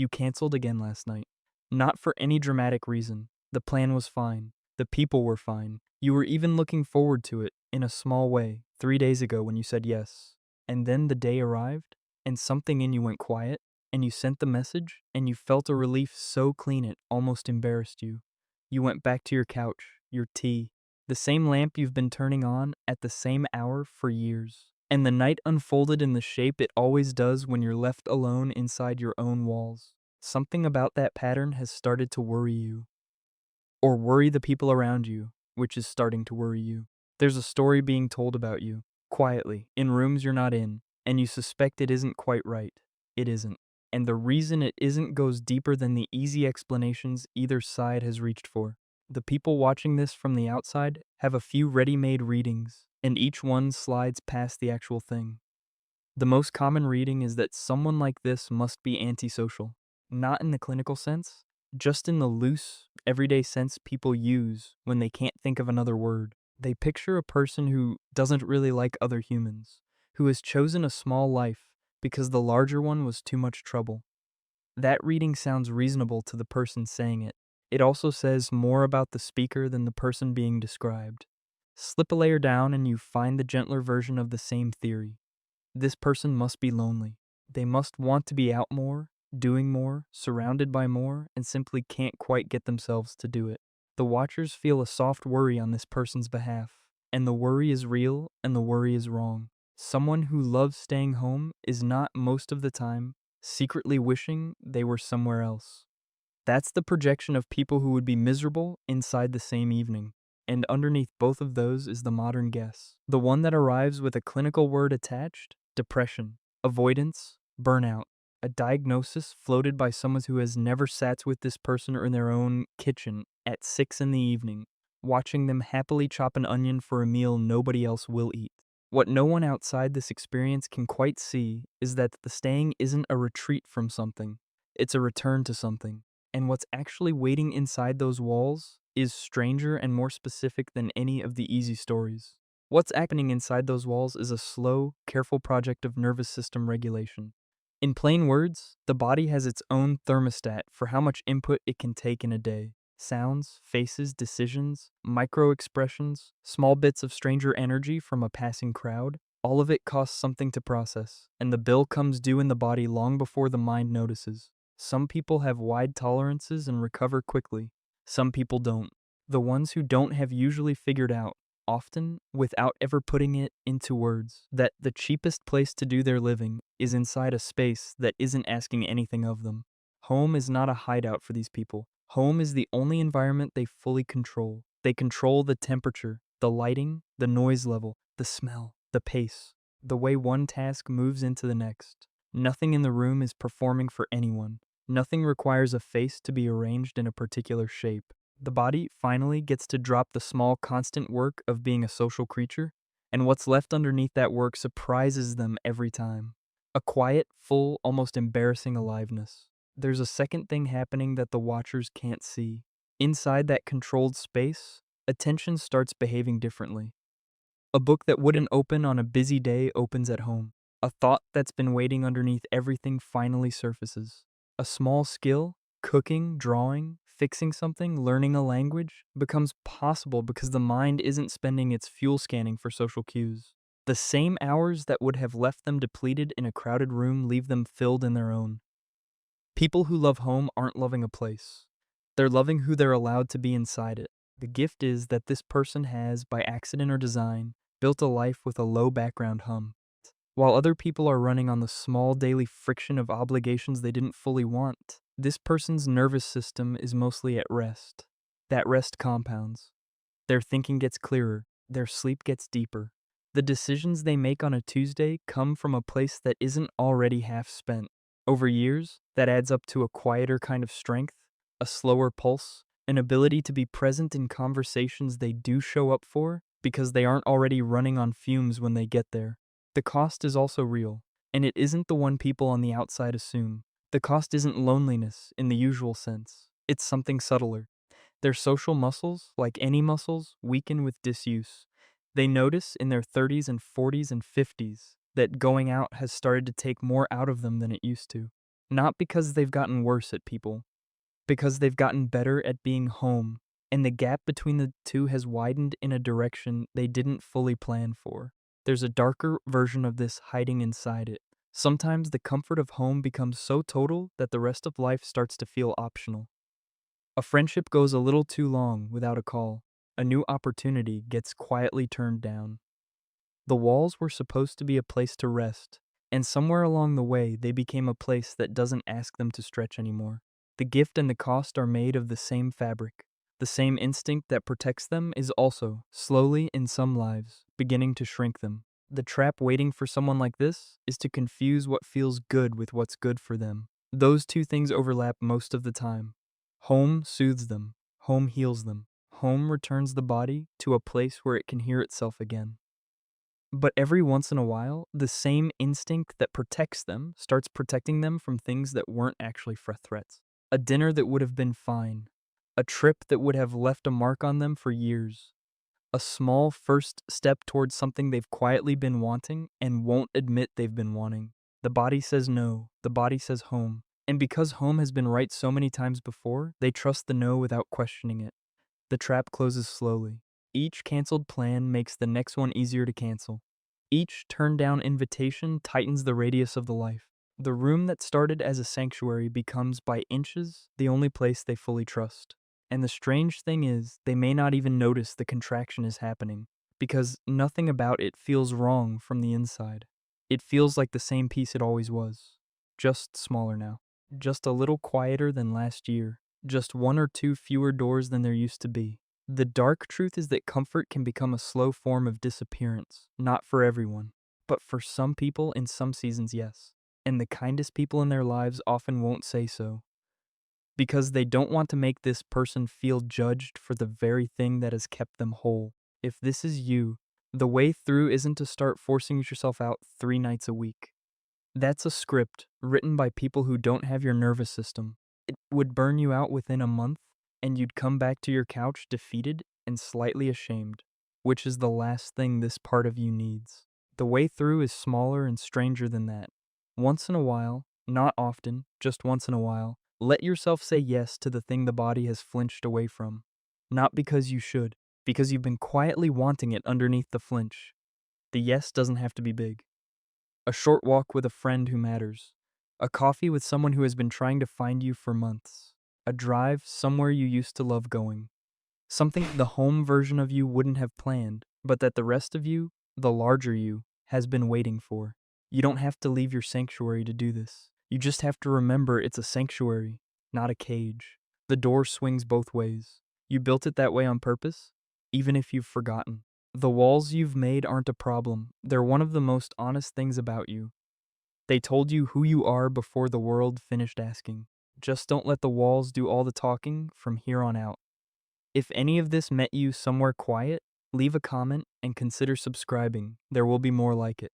You canceled again last night. Not for any dramatic reason. The plan was fine. The people were fine. You were even looking forward to it, in a small way, 3 days ago when you said yes. And then the day arrived, and something in you went quiet, and you sent the message, and you felt a relief so clean it almost embarrassed you. You went back to your couch, your tea, the same lamp you've been turning on at the same hour for years. And the night unfolded in the shape it always does when you're left alone inside your own walls. Something about that pattern has started to worry you, or worry the people around you, which is starting to worry you. There's a story being told about you, quietly, in rooms you're not in, and you suspect it isn't quite right. It isn't. And the reason it isn't goes deeper than the easy explanations either side has reached for. The people watching this from the outside have a few ready-made readings, and each one slides past the actual thing. The most common reading is that someone like this must be antisocial. Not in the clinical sense, just in the loose, everyday sense people use when they can't think of another word. They picture a person who doesn't really like other humans, who has chosen a small life because the larger one was too much trouble. That reading sounds reasonable to the person saying it. It also says more about the speaker than the person being described. Slip a layer down and you find the gentler version of the same theory. This person must be lonely. They must want to be out more, doing more, surrounded by more, and simply can't quite get themselves to do it. The watchers feel a soft worry on this person's behalf, and the worry is real and the worry is wrong. Someone who loves staying home is not, most of the time, secretly wishing they were somewhere else. That's the projection of people who would be miserable inside the same evening. And underneath both of those is the modern guess. The one that arrives with a clinical word attached: depression, avoidance, burnout. A diagnosis floated by someone who has never sat with this person in their own kitchen at 6 in the evening, watching them happily chop an onion for a meal nobody else will eat. What no one outside this experience can quite see is that the staying isn't a retreat from something, it's a return to something. And what's actually waiting inside those walls is stranger and more specific than any of the easy stories. What's happening inside those walls is a slow, careful project of nervous system regulation. In plain words, the body has its own thermostat for how much input it can take in a day. Sounds, faces, decisions, micro expressions, small bits of stranger energy from a passing crowd. All of it costs something to process, and the bill comes due in the body long before the mind notices. Some people have wide tolerances and recover quickly. Some people don't. The ones who don't have usually figured out, often without ever putting it into words, that the cheapest place to do their living is inside a space that isn't asking anything of them. Home is not a hideout for these people. Home is the only environment they fully control. They control the temperature, the lighting, the noise level, the smell, the pace, the way one task moves into the next. Nothing in the room is performing for anyone. Nothing requires a face to be arranged in a particular shape. The body finally gets to drop the small constant work of being a social creature, and what's left underneath that work surprises them every time. A quiet, full, almost embarrassing aliveness. There's a second thing happening that the watchers can't see. Inside that controlled space, attention starts behaving differently. A book that wouldn't open on a busy day opens at home. A thought that's been waiting underneath everything finally surfaces. A small skill, cooking, drawing, fixing something, learning a language, becomes possible because the mind isn't spending its fuel scanning for social cues. The same hours that would have left them depleted in a crowded room leave them filled in their own. People who love home aren't loving a place. They're loving who they're allowed to be inside it. The gift is that this person has, by accident or design, built a life with a low background hum. While other people are running on the small daily friction of obligations they didn't fully want, this person's nervous system is mostly at rest. That rest compounds. Their thinking gets clearer, their sleep gets deeper. The decisions they make on a Tuesday come from a place that isn't already half spent. Over years, that adds up to a quieter kind of strength, a slower pulse, an ability to be present in conversations they do show up for because they aren't already running on fumes when they get there. The cost is also real, and it isn't the one people on the outside assume. The cost isn't loneliness in the usual sense. It's something subtler. Their social muscles, like any muscles, weaken with disuse. They notice in their 30s and 40s and 50s that going out has started to take more out of them than it used to. Not because they've gotten worse at people, because they've gotten better at being home, and the gap between the two has widened in a direction they didn't fully plan for. There's a darker version of this hiding inside it. Sometimes the comfort of home becomes so total that the rest of life starts to feel optional. A friendship goes a little too long without a call. A new opportunity gets quietly turned down. The walls were supposed to be a place to rest, and somewhere along the way, they became a place that doesn't ask them to stretch anymore. The gift and the cost are made of the same fabric. The same instinct that protects them is also, slowly in some lives, beginning to shrink them. The trap waiting for someone like this is to confuse what feels good with what's good for them. Those two things overlap most of the time. Home soothes them, home heals them, home returns the body to a place where it can hear itself again. But every once in a while, the same instinct that protects them starts protecting them from things that weren't actually threats. A dinner that would have been fine, a trip that would have left a mark on them for years, a small first step towards something they've quietly been wanting and won't admit they've been wanting. The body says no, the body says home. And because home has been right so many times before, they trust the no without questioning it. The trap closes slowly. Each canceled plan makes the next one easier to cancel. Each turned down invitation tightens the radius of the life. The room that started as a sanctuary becomes, by inches, the only place they fully trust. And the strange thing is, they may not even notice the contraction is happening, because nothing about it feels wrong from the inside. It feels like the same piece it always was, just smaller now, just a little quieter than last year, just one or two fewer doors than there used to be. The dark truth is that comfort can become a slow form of disappearance, not for everyone, but for some people in some seasons, yes. And the kindest people in their lives often won't say so, because they don't want to make this person feel judged for the very thing that has kept them whole. If this is you, the way through isn't to start forcing yourself out 3 nights a week. That's a script written by people who don't have your nervous system. It would burn you out within a month, and you'd come back to your couch defeated and slightly ashamed, which is the last thing this part of you needs. The way through is smaller and stranger than that. Once in a while, not often, just once in a while, let yourself say yes to the thing the body has flinched away from. Not because you should, because you've been quietly wanting it underneath the flinch. The yes doesn't have to be big. A short walk with a friend who matters. A coffee with someone who has been trying to find you for months. A drive somewhere you used to love going. Something the home version of you wouldn't have planned, but that the rest of you, the larger you, has been waiting for. You don't have to leave your sanctuary to do this. You just have to remember it's a sanctuary, not a cage. The door swings both ways. You built it that way on purpose, even if you've forgotten. The walls you've made aren't a problem. They're one of the most honest things about you. They told you who you are before the world finished asking. Just don't let the walls do all the talking from here on out. If any of this met you somewhere quiet, leave a comment and consider subscribing. There will be more like it.